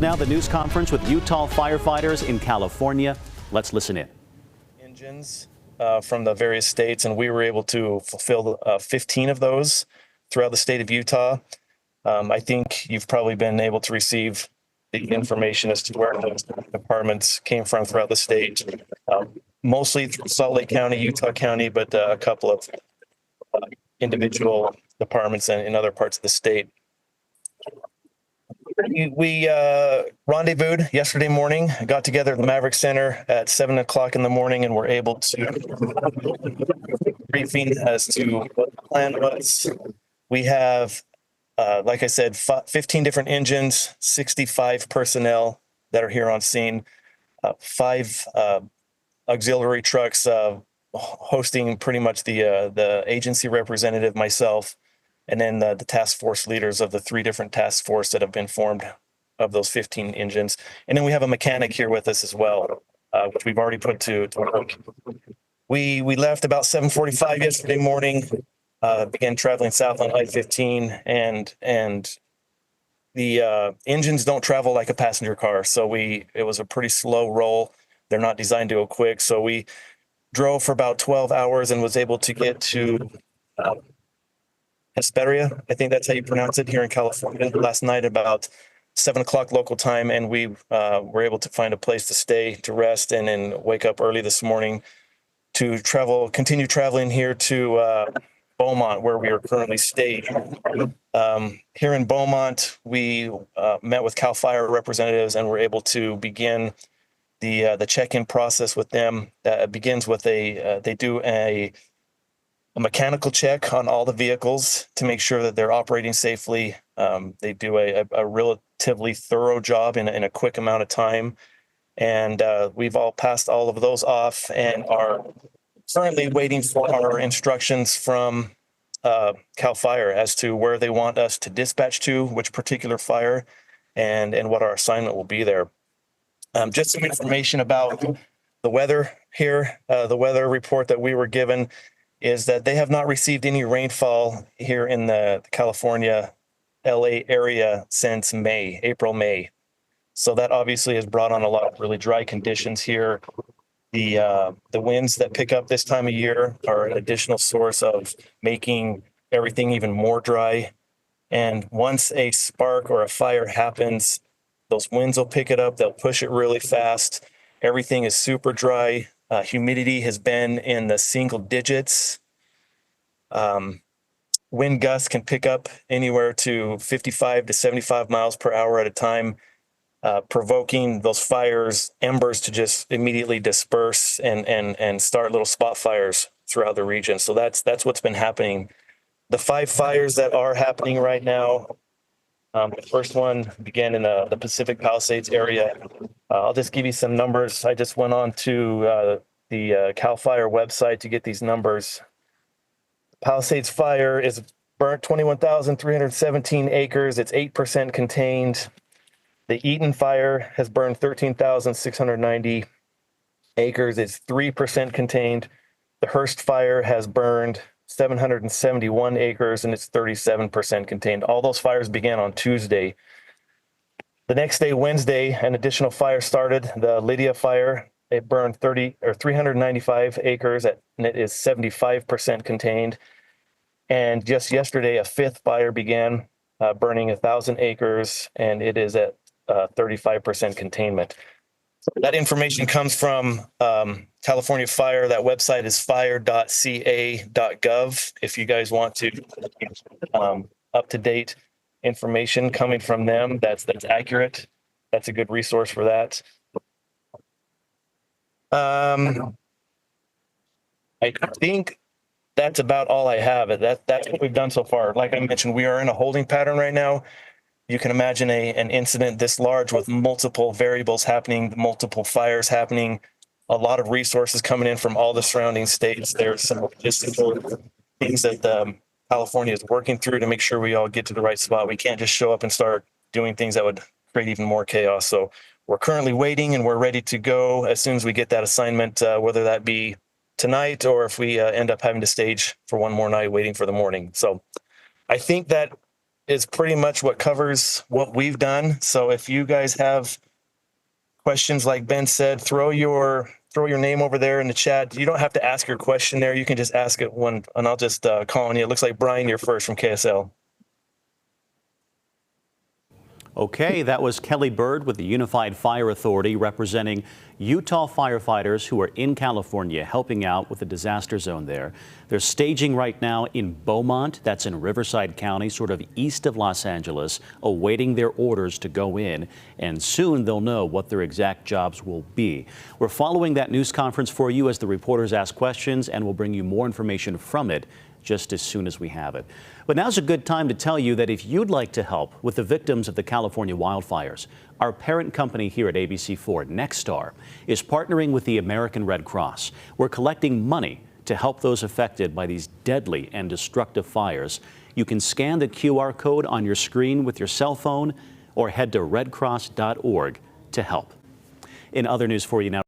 Now the news conference with Utah firefighters in California. Let's listen in. Engines from the various states, and we were able to fulfill 15 of those throughout the state of Utah. I think you've probably been able to receive the information as to where those departments came from throughout the state, mostly through Salt Lake County, Utah County, but a couple of individual departments in other parts of the state. We rendezvoused yesterday morning, got together at the Maverick Center at 7 o'clock in the morning, and were able to briefing as to what the plan was. We have, like I said, 15 different engines, 65 personnel that are here on scene, 5 auxiliary trucks hosting pretty much the agency representative, myself, and then the task force leaders of the 3 different task force that have been formed of those 15 engines. And then we have a mechanic here with us as well, which we've already put to work. We left about 7:45 yesterday morning, began traveling south on I-15, and the engines don't travel like a passenger car. So it was a pretty slow roll. They're not designed to go quick. So we drove for about 12 hours and was able to get to Hesperia, I think that's how you pronounce it, here in California last night about 7 o'clock local time, and we were able to find a place to stay, to rest, and then wake up early this morning to continue traveling here to Beaumont, where we are currently staying. Here in Beaumont, we met with CAL FIRE representatives and were able to begin the check-in process with them. That begins with they do a mechanical check on all the vehicles to make sure that they're operating safely. They do a relatively thorough job in a quick amount of time. And we've all passed all of those off and are currently waiting for our instructions from CAL FIRE as to where they want us to dispatch to, which particular fire, and what our assignment will be there. Just some information about the weather here. The weather report that we were given is that they have not received any rainfall here in the California, LA area since April, May. So that obviously has brought on a lot of really dry conditions here. The winds that pick up this time of year are an additional source of making everything even more dry. And once a spark or a fire happens, those winds will pick it up. They'll push it really fast. Everything is super dry. Humidity has been in the single digits. Wind gusts can pick up anywhere to 55 to 75 miles per hour at a time, provoking those embers to just immediately disperse and start little spot fires throughout the region. So that's what's been happening. The 5 fires that are happening right now, the first one began in the Pacific Palisades area. I'll just give you some numbers. I just went on to the CAL FIRE website to get these numbers. Palisades fire is burnt 21,317 acres. It's 8% contained. The Eaton fire has burned 13,690 acres. It's 3% contained. The Hearst fire has burned 771 acres, and it's 37% contained. All those fires began on Tuesday. The next day, Wednesday, an additional fire started, the Lydia fire. It burned 395 acres, and it is 75% contained. And just yesterday, a 5th fire began burning 1,000 acres, and it is at 35% containment. That information comes from California Fire. That website is fire.ca.gov. If you guys want to up-to-date information coming from them, that's accurate. That's a good resource for that. I think that's about all I have. That's what we've done so far. Like I mentioned, we are in a holding pattern right now. You can imagine an incident this large with multiple variables happening, multiple fires happening, a lot of resources coming in from all the surrounding states. There's some logistical things that California is working through to make sure we all get to the right spot. We can't just show up and start doing things that would create even more chaos. So we're currently waiting, and we're ready to go as soon as we get that assignment, whether that be tonight or if we end up having to stage for one more night waiting for the morning. So I think that is pretty much what covers what we've done. So if you guys have questions, like Ben said, throw your name over there in the chat. You don't have to ask your question there. You can just ask it one, and I'll just call on you. It looks like Brian, you're first from KSL. Okay, that was Kelly Bird with the Unified Fire Authority representing Utah firefighters who are in California helping out with the disaster zone there. They're staging right now in Beaumont, that's in Riverside County, sort of east of Los Angeles, awaiting their orders to go in, and soon they'll know what their exact jobs will be. We're following that news conference for you as the reporters ask questions, and we'll bring you more information from it just as soon as we have it. But now's a good time to tell you that if you'd like to help with the victims of the California wildfires, our parent company here at ABC4, Nexstar, is partnering with the American Red Cross. We're collecting money to help those affected by these deadly and destructive fires. You can scan the QR code on your screen with your cell phone or head to redcross.org to help. In other news for you now,